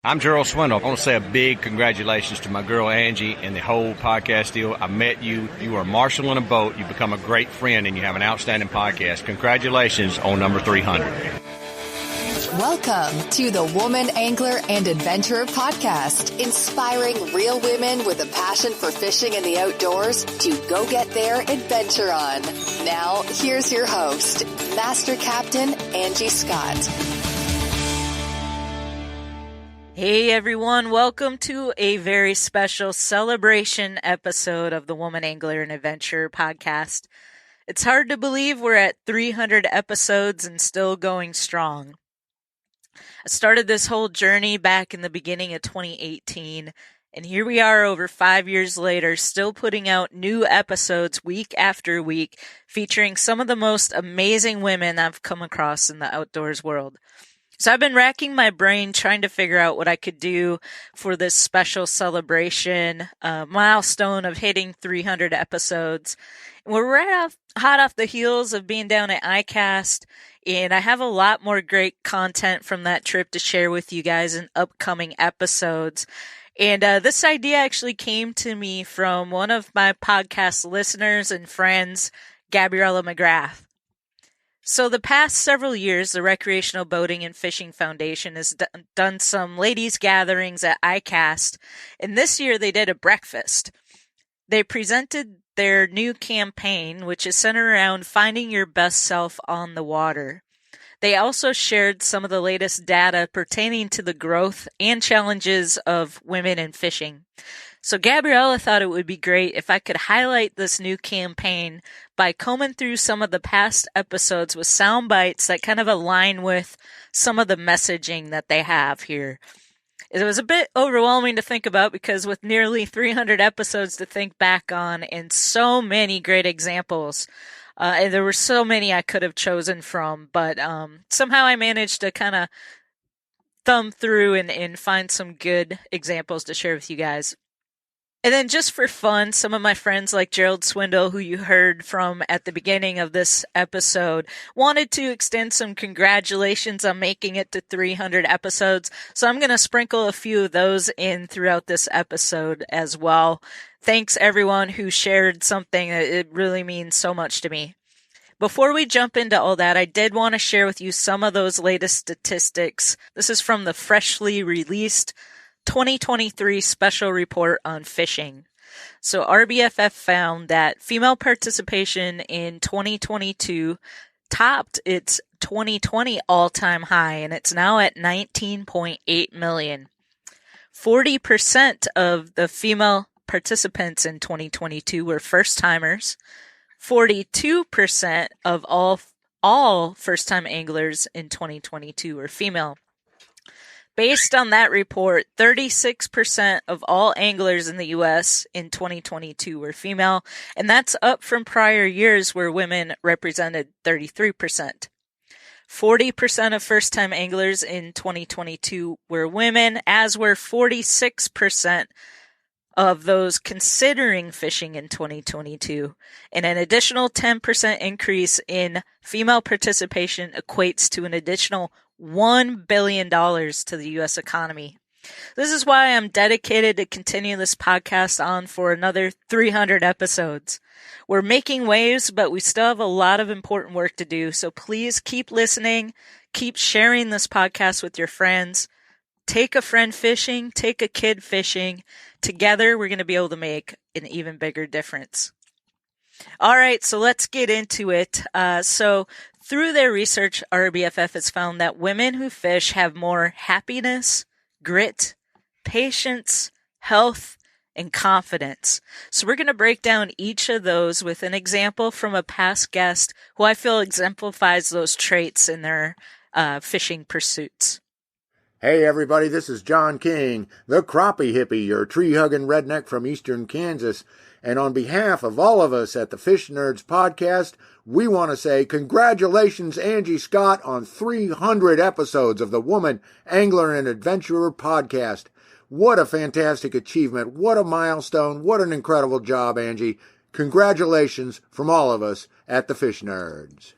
I'm Gerald Swindle. I want to say a big congratulations to my girl Angie and the whole podcast deal. I met you. You are a marshal in a boat. You've become a great friend, and you have an outstanding podcast. Congratulations on number 300. Welcome to the Woman Angler and Adventurer Podcast, inspiring real women with a passion for fishing and the outdoors to go get their adventure on. Now, here's your host, Master Captain Angie Scott. Hey everyone, welcome to a very special celebration episode of the Woman Angler and Adventurer Podcast. It's hard to believe we're at 300 episodes and still going strong. I started this whole journey back in the beginning of 2018, and here we are over 5 years later, still putting out new episodes week after week, featuring some of the most amazing women I've come across in the outdoors world. So I've been racking my brain trying to figure out what I could do for this special celebration milestone of hitting 300 episodes. We're hot off the heels of being down at ICAST, and I have a lot more great content from that trip to share with you guys in upcoming episodes. And this idea actually came to me from one of my podcast listeners and friends, Gabriella McGrath. So the past several years, the Recreational Boating and Fishing Foundation has done some ladies' gatherings at ICAST, and this year they did a breakfast. They presented their new campaign, which is centered around finding your best self on the water. They also shared some of the latest data pertaining to the growth and challenges of women in fishing. So Gabriella thought it would be great if I could highlight this new campaign by combing through some of the past episodes with sound bites that kind of align with some of the messaging that they have here. It was a bit overwhelming to think about because with nearly 300 episodes to think back on and so many great examples, and there were so many I could have chosen from, but somehow I managed to kind of thumb through and find some good examples to share with you guys. And then just for fun, some of my friends like Gerald Swindle, who you heard from at the beginning of this episode, wanted to extend some congratulations on making it to 300 episodes. So I'm going to sprinkle a few of those in throughout this episode as well. Thanks everyone who shared something. It really means so much to me. Before we jump into all that, I did want to share with you some of those latest statistics. This is from the freshly released 2023 special report on fishing. So RBFF found that female participation in 2022 topped its 2020 all-time high, and it's now at 19.8 million. 40% of the female participants in 2022 were first-timers. 42% of all first-time anglers in 2022 were female. Based on that report, 36% of all anglers in the U.S. in 2022 were female, and that's up from prior years where women represented 33%. 40% of first-time anglers in 2022 were women, as were 46% of those considering fishing in 2022. And an additional 10% increase in female participation equates to an additional $1 billion to the U.S. economy. This is why I'm dedicated to continue this podcast on for another 300 episodes. We're making waves, but we still have a lot of important work to do. So please keep listening, keep sharing this podcast with your friends. Take a friend fishing, take a kid fishing. Together, we're going to be able to make an even bigger difference. All right, so let's get into it. Through their research, RBFF has found that women who fish have more happiness, grit, patience, health, and confidence. So we're going to break down each of those with an example from a past guest who I feel exemplifies those traits in their fishing pursuits. Hey everybody, this is John King, the crappie hippie, your tree-hugging redneck from eastern Kansas. And on behalf of all of us at the Fish Nerds podcast, we want to say congratulations, Angie Scott, on 300 episodes of the Woman Angler and Adventurer podcast. What a fantastic achievement. What a milestone. What an incredible job, Angie. Congratulations from all of us at the Fish Nerds.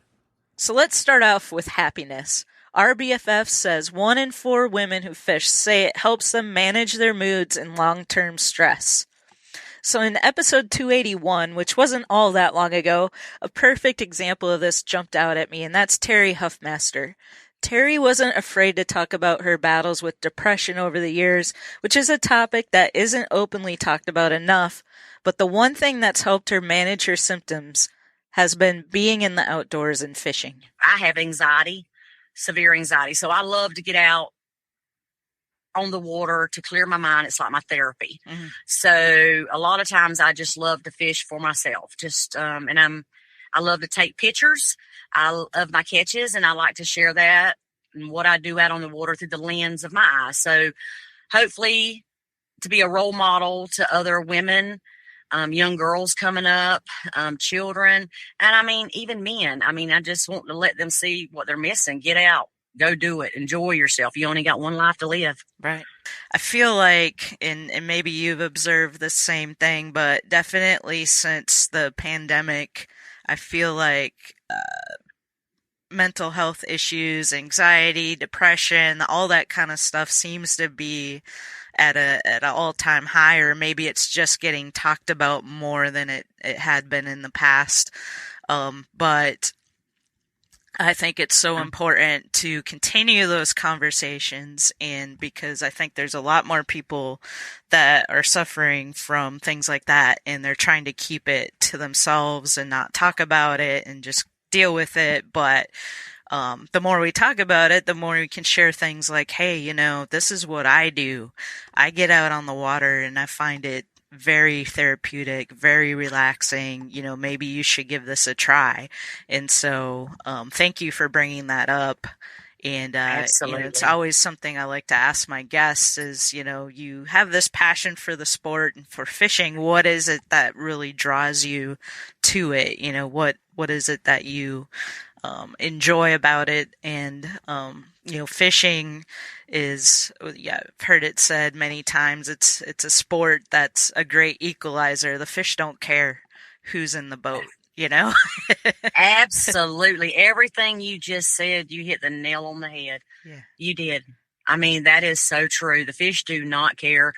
So let's start off with happiness. RBFF says 1 in 4 women who fish say it helps them manage their moods and long-term stress. So in episode 281, which wasn't all that long ago, a perfect example of this jumped out at me, and that's Terry Huffmaster. Terry wasn't afraid to talk about her battles with depression over the years, which is a topic that isn't openly talked about enough, but the one thing that's helped her manage her symptoms has been being in the outdoors and fishing. I have anxiety, severe anxiety, so I love to get out on the water to clear my mind. It's like my therapy. Mm-hmm. So a lot of times I just love to fish for myself. I love to take pictures of my catches, and I like to share that and what I do out on the water through the lens of my eyes. So hopefully to be a role model to other women, young girls coming up, children, and I mean, even men. I mean, I just want to let them see what they're missing. Get out. Go do it. Enjoy yourself. You only got one life to live. Right. I feel like, and maybe you've observed the same thing, but definitely since the pandemic, I feel like mental health issues, anxiety, depression, all that kind of stuff seems to be at an all-time high, or maybe it's just getting talked about more than it had been in the past. But I think it's so important to continue those conversations, and because I think there's a lot more people that are suffering from things like that, and they're trying to keep it to themselves and not talk about it and just deal with it. But the more we talk about it, the more we can share things like, hey, you know, this is what I do. I get out on the water and I find it very therapeutic, very relaxing. You know, maybe you should give this a try. And so, thank you for bringing that up. And, you know, it's always something I like to ask my guests is, you know, you have this passion for the sport and for fishing. What is it that really draws you to it? You know, what is it that you, enjoy about it? And, you know, fishing is, yeah, I've heard it said many times, it's a sport that's a great equalizer. The fish don't care who's in the boat, you know? Absolutely. Everything you just said, you hit the nail on the head. Yeah. You did. I mean, that is so true. The fish do not care.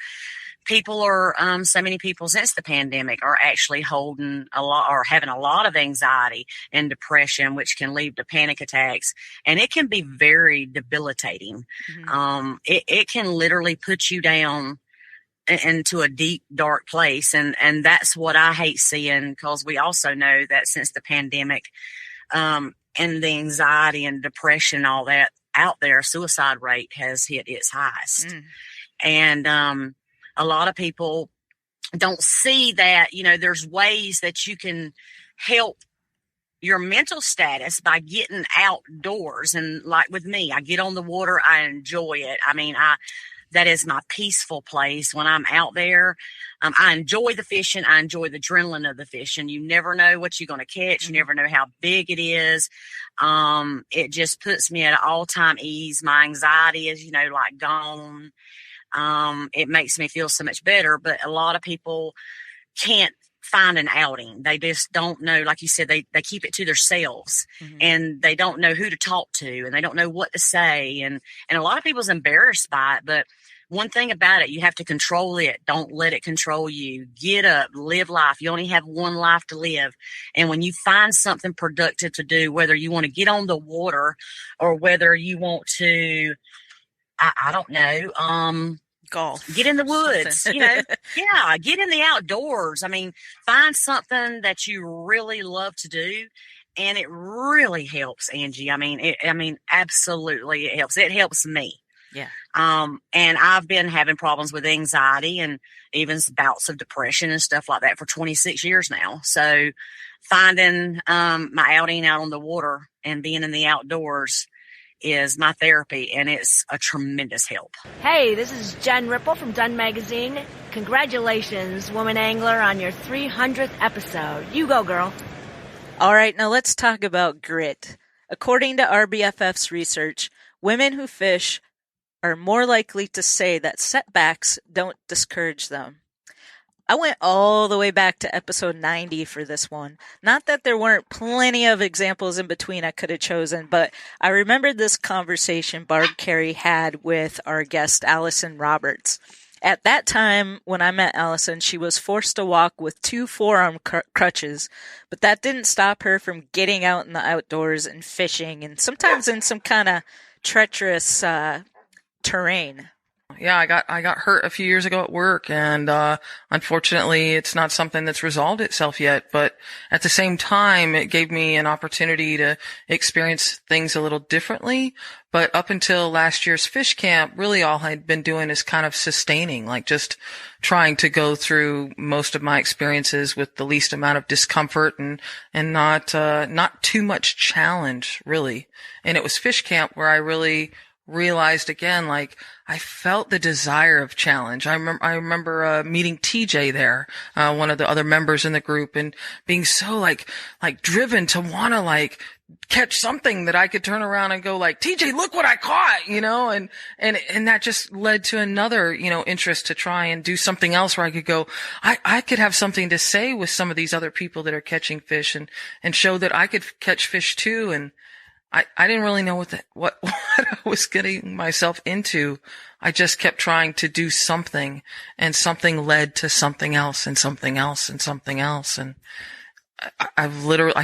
People are, so many people since the pandemic are actually holding a lot or having a lot of anxiety and depression, which can lead to panic attacks. And it can be very debilitating. Mm-hmm. It can literally put you down into a deep, dark place. And that's what I hate seeing, because we also know that since the pandemic, and the anxiety and depression, all that out there, suicide rate has hit its highest. Mm. And, a lot of people don't see that, you know, there's ways that you can help your mental status by getting outdoors. And like with me, I get on the water, I enjoy it. I mean, that is my peaceful place when I'm out there. I enjoy the fishing. I enjoy the adrenaline of the fishing. You never know what you're going to catch. You never know how big it is. It just puts me at an all-time ease. My anxiety is, you know, like gone. It makes me feel so much better, but a lot of people can't find an outing. They just don't know. Like you said, they keep it to themselves. Mm-hmm. And they don't know who to talk to, and they don't know what to say. And a lot of people's embarrassed by it, but one thing about it, you have to control it. Don't let it control you. Get up, live life. You only have one life to live. And when you find something productive to do, whether you want to get on the water or whether you want to, I don't know, golf, get in the woods, you know, yeah, get in the outdoors. I mean, find something that you really love to do. And it really helps, Angie. I mean, absolutely it helps. It helps me. Yeah. And I've been having problems with anxiety and even bouts of depression and stuff like that for 26 years now. So finding, my outing out on the water and being in the outdoors is my therapy, and it's a tremendous help. Hey, this is Jen Ripple from Dun Magazine. Congratulations, Woman Angler, on your 300th episode. You go, girl. All right, now let's talk about grit. According to RBFF's research, women who fish are more likely to say that setbacks don't discourage them. I went all the way back to episode 90 for this one. Not that there weren't plenty of examples in between I could have chosen, but I remembered this conversation Barb Carey had with our guest, Allison Roberts. At that time, when I met Allison, she was forced to walk with 2 forearm crutches, but that didn't stop her from getting out in the outdoors and fishing, and sometimes in some kind of treacherous terrain. Yeah, I got hurt a few years ago at work, and unfortunately it's not something that's resolved itself yet, but at the same time it gave me an opportunity to experience things a little differently. But up until last year's fish camp, really all I'd been doing is kind of sustaining, like just trying to go through most of my experiences with the least amount of discomfort and not too much challenge, really. And it was fish camp where I really realized again, like, I felt the desire of challenge. I remember meeting TJ there, one of the other members in the group, and being so like driven to want to catch something that I could turn around and go like, TJ, look what I caught, and that just led to another, interest to try and do something else where I could go, I could have something to say with some of these other people that are catching fish and show that I could catch fish too. And I didn't really know what I was getting myself into. I just kept trying to do something, and something led to something else and something else and something else. And I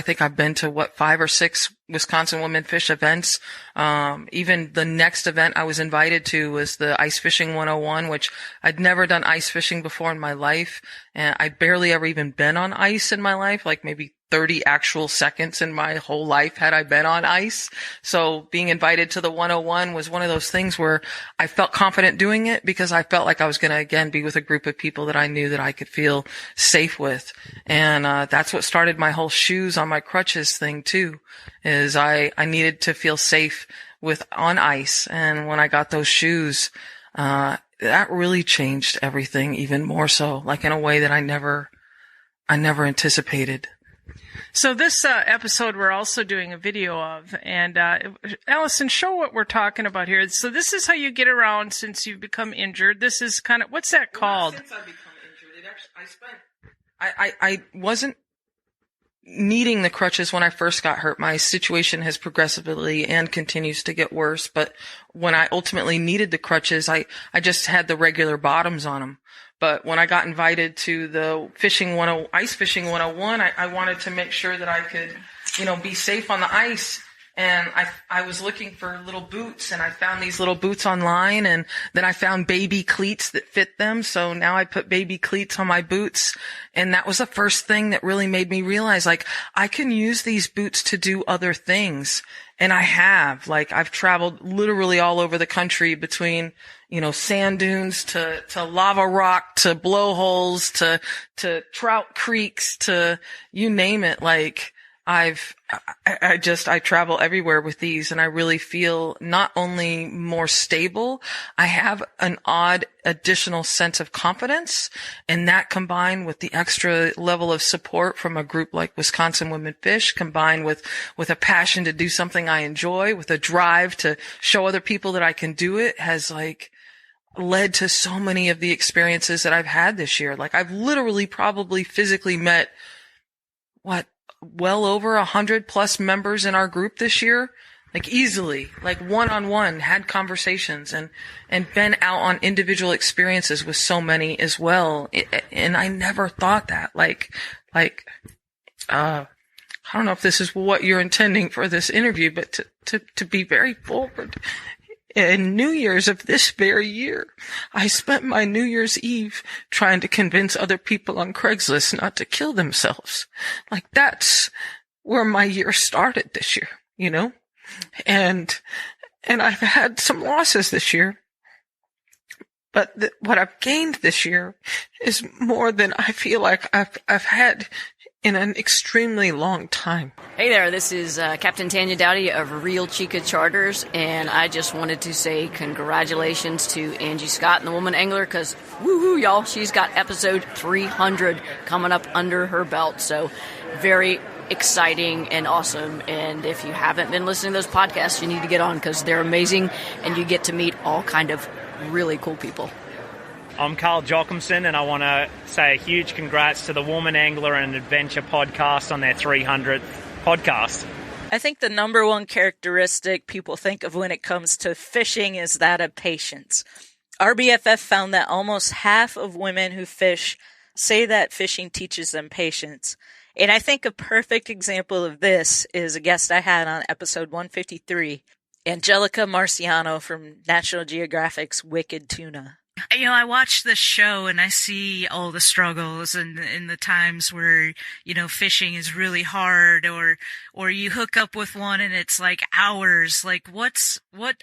think I've been to 5 or 6 Wisconsin Women Fish events. Even the next event I was invited to was the Ice Fishing 101, which I'd never done ice fishing before in my life. And I'd barely ever even been on ice in my life, like maybe 30 actual seconds in my whole life had I been on ice. So being invited to the 101 was one of those things where I felt confident doing it because I felt like I was going to again be with a group of people that I knew that I could feel safe with. And that's what started my whole shoes on my crutches thing too, is I needed to feel safe on ice. And when I got those shoes, that really changed everything even more so, like in a way that I never anticipated. So this episode we're also doing a video of, and Allison, show what we're talking about here. So this is how you get around since you've become injured. This is kind of, what's that called? Not since I've become injured. I wasn't needing the crutches when I first got hurt. My situation has progressively and continues to get worse. But when I ultimately needed the crutches, I just had the regular bottoms on them. But when I got invited to the Ice Fishing 101, I wanted to make sure that I could, be safe on the ice. And I was looking for little boots, and I found these little boots online, and then I found baby cleats that fit them. So now I put baby cleats on my boots. And that was the first thing that really made me realize, like, I can use these boots to do other things. And I have, I've traveled literally all over the country between, sand dunes to lava rock, to blowholes, to trout creeks, to you name it. I travel everywhere with these, and I really feel not only more stable, I have an odd additional sense of confidence, and that combined with the extra level of support from a group like Wisconsin Women Fish, combined with a passion to do something I enjoy, with a drive to show other people that I can do it, has led to so many of the experiences that I've had this year. I've literally probably physically met well over 100+ members in our group this year, easily, one-on-one, had conversations and been out on individual experiences with so many as well. And I never thought that, I don't know if this is what you're intending for this interview, but to be very forward. In New Year's of this very year, I spent my New Year's Eve trying to convince other people on Craigslist not to kill themselves. That's where my year started this year, And I've had some losses this year. But what I've gained this year is more than I feel like I've had in an extremely long time. Hey there, this is Captain Tanya Dowdy of Real Chica Charters, and I just wanted to say congratulations to Angie Scott and the Woman Angler, because woohoo, y'all, she's got episode 300 coming up under her belt, so very exciting and awesome. And if you haven't been listening to those podcasts, you need to get on, because they're amazing, and you get to meet all kind of really cool people. I'm Carl Jochimson, and I want to say a huge congrats to the Woman Angler and Adventure podcast on their 300th podcast. I think the number one characteristic people think of when it comes to fishing is that of patience. RBFF found that almost half of women who fish say that fishing teaches them patience. And I think a perfect example of this is a guest I had on episode 153, Angelica Marciano from National Geographic's Wicked Tuna. I watch this show and I see all the struggles and the times where, fishing is really hard or you hook up with one and it's like hours. Like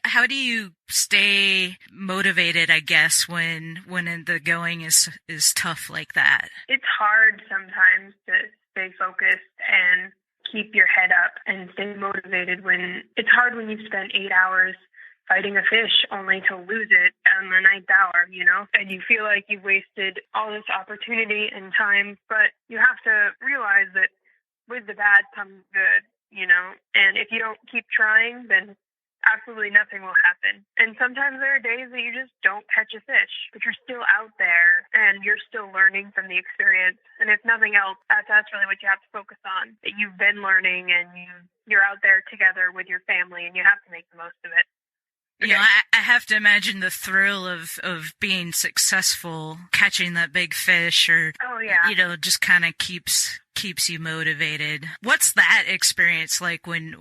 how do you stay motivated, I guess, when the going is tough like that? It's hard sometimes to stay focused and keep your head up and stay motivated when it's hard when you've spent 8 hours fighting a fish only to lose it on the 9th hour, and you feel like you've wasted all this opportunity and time, but you have to realize that with the bad comes good, and if you don't keep trying, then absolutely nothing will happen. And sometimes there are days that you just don't catch a fish, but you're still out there and you're still learning from the experience. And if nothing else, that's really what you have to focus on, that you've been learning and you're out there together with your family and you have to make the most of it. I have to imagine the thrill of being successful, catching that big fish, or just kind of keeps you motivated. What's that experience like when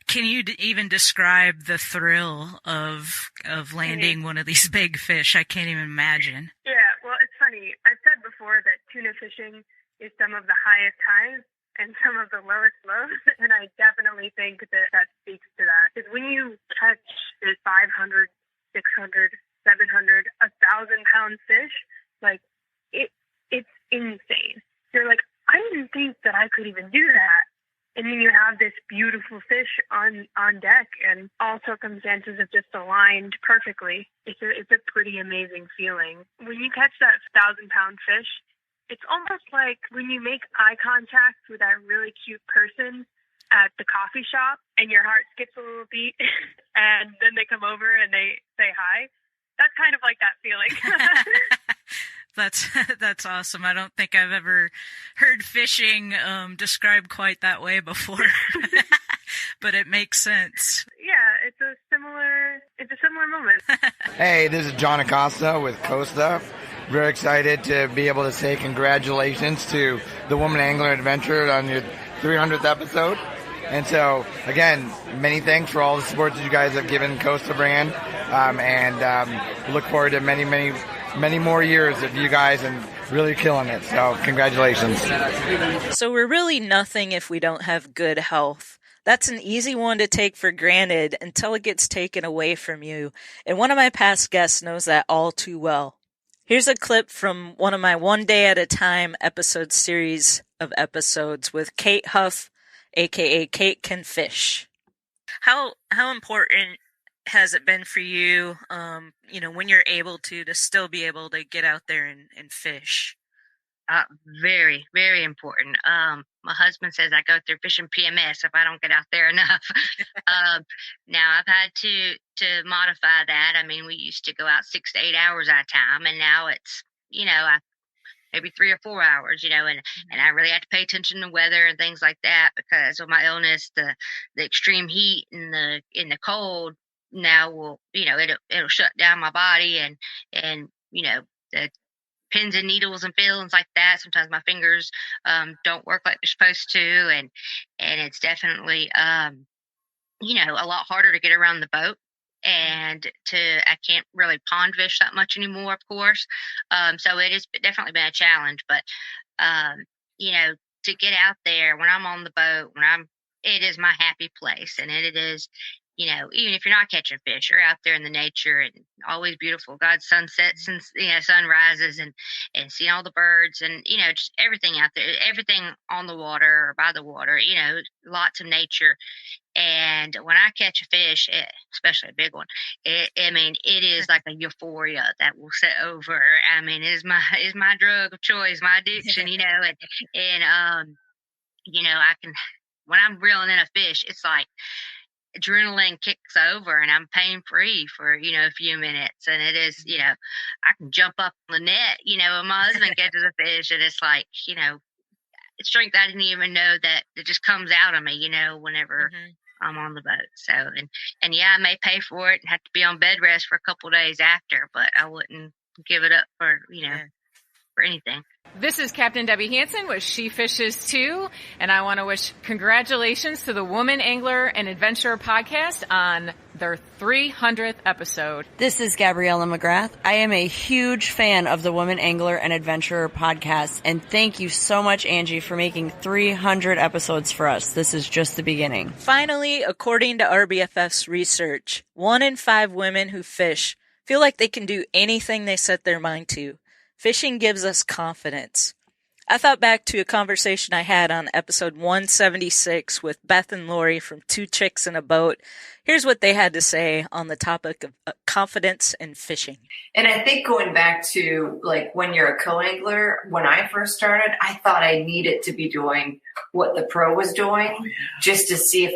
can you even describe the thrill of landing one of these big fish? I can't even imagine. Yeah, well, it's funny. I've said before that tuna fishing is some of the highest highs and some of the lowest lows, and I definitely think that speaks to that. Because when you catch this 500, 600, 700, 1,000-pound fish, like, it's insane. You're like, I didn't think that I could even do that. And then you have this beautiful fish on deck, and all circumstances have just aligned perfectly. It's a pretty amazing feeling. When you catch that 1,000-pound fish, it's almost like when you make eye contact with that really cute person at the coffee shop and your heart skips a little beat and then they come over and they say hi. That's kind of like that feeling. That's awesome. I don't think I've ever heard fishing described quite that way before, but it makes sense. Yeah, it's a similar moment. Hey, this is John Acosta with Costa. Very excited to be able to say congratulations to the Woman Angler Adventure on your 300th episode. And so, again, many thanks for all the support that you guys have given Costa brand, and look forward to many more years of you guys and really killing it. So congratulations. So we're really nothing if we don't have good health. That's an easy one to take for granted until it gets taken away from you. And one of my past guests knows that all too well. Here's a clip from one of my One Day at a Time episode series of episodes with Kate Huff, aka Kate Can Fish. How important has it been for you, when you're able to still be able to get out there and fish? Very, very important. My husband says I go through fishing PMS if I don't get out there enough. Now I've had to modify that. I mean, we used to go out 6 to 8 hours at a time, and now it's, maybe 3 or 4 hours, and I really have to pay attention to weather and things like that because of my illness, the extreme heat and the cold now will, it'll shut down my body and the pins and needles and feelings like that. Sometimes my fingers don't work like they're supposed to, and it's definitely a lot harder to get around the boat, and I can't really pond fish that much anymore, of course. So it has definitely been a challenge, but to get out there when I'm on the boat, it is my happy place, and it is. Even if you're not catching fish, you're out there in the nature and always beautiful. God's sunsets and sunrises and seeing all the birds and, just everything out there, everything on the water or by the water, lots of nature. And when I catch a fish, especially a big one, it is like a euphoria that will set over. I mean, it is my drug of choice, my addiction, I can, when I'm reeling in a fish, it's like, adrenaline kicks over and I'm pain free for, a few minutes. And it is, I can jump up on the net, and my husband catches a fish and it's like, strength I didn't even know that it just comes out of me, whenever I'm on the boat. So, and yeah, I may pay for it and have to be on bed rest for a couple of days after, but I wouldn't give it up for, for anything. This is Captain Debbie Hansen with She Fishes Too, and I want to wish congratulations to the Woman Angler and Adventurer podcast on their 300th episode. This is Gabriella McGrath. I am a huge fan of the Woman Angler and Adventurer podcast, and thank you so much, Angie, for making 300 episodes for us. This is just the beginning. Finally, according to RBFF's research, 1 in 5 women who fish feel like they can do anything they set their mind to. Fishing gives us confidence. I thought back to a conversation I had on episode 176 with Beth and Lori from Two Chicks in a Boat. Here's what they had to say on the topic of confidence in fishing. And I think going back to like when you're a co-angler, when I first started, I thought I needed to be doing what the pro was doing just to see if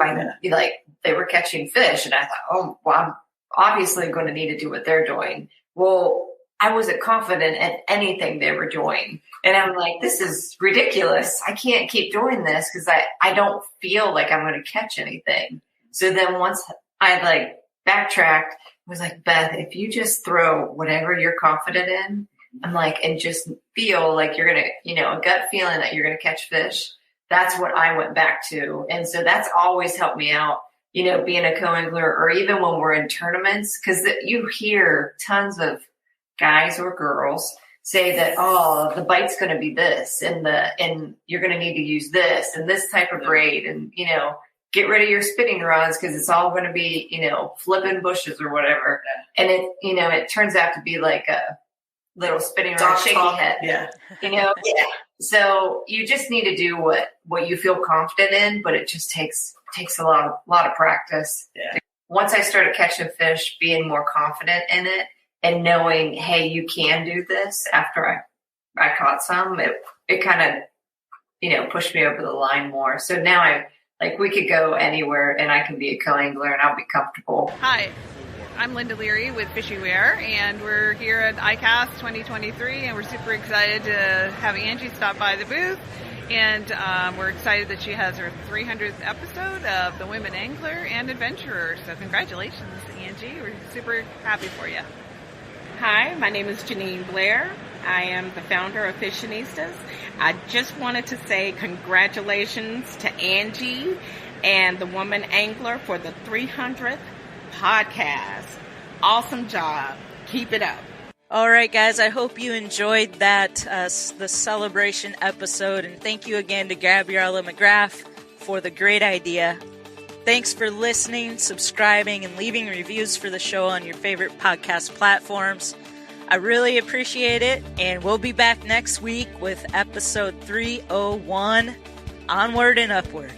they were catching fish. And I thought, I'm obviously going to need to do what they're doing. Well, I wasn't confident in anything they were doing. And I'm like, this is ridiculous. I can't keep doing this because I don't feel like I'm going to catch anything. So then once I backtracked, I was like, Beth, if you just throw whatever you're confident in, I'm like, and just feel like you're going to, a gut feeling that you're going to catch fish. That's what I went back to. And so that's always helped me out, being a co-angler or even when we're in tournaments, because you hear tons of guys or girls say that, the bite's going to be this and you're going to need to use this and this type of braid and, get rid of your spinning rods because it's all going to be, flipping bushes or whatever. And it turns out to be like a little spinning rod shaky head. Yeah. Yeah. So you just need to do what you feel confident in, but it just takes a lot of practice. Yeah. Once I started catching fish, being more confident in it, and knowing, hey, you can do this after I caught some, it kind of, pushed me over the line more. So now we could go anywhere and I can be a co-angler and I'll be comfortable. Hi, I'm Linda Leary with FishyWare, and we're here at ICAST 2023, and we're super excited to have Angie stop by the booth. And we're excited that she has her 300th episode of The Women Angler and Adventurer. So congratulations, Angie. We're super happy for you. Hi, my name is Janine Blair. I am the founder of Fishionistas. I just wanted to say congratulations to Angie and the Woman Angler for the 300th podcast. Awesome job. Keep it up. All right, guys, I hope you enjoyed that, the celebration episode. And thank you again to Gabriella McGrath for the great idea. Thanks for listening, subscribing, and leaving reviews for the show on your favorite podcast platforms. I really appreciate it, and we'll be back next week with episode 301, Onward and Upward.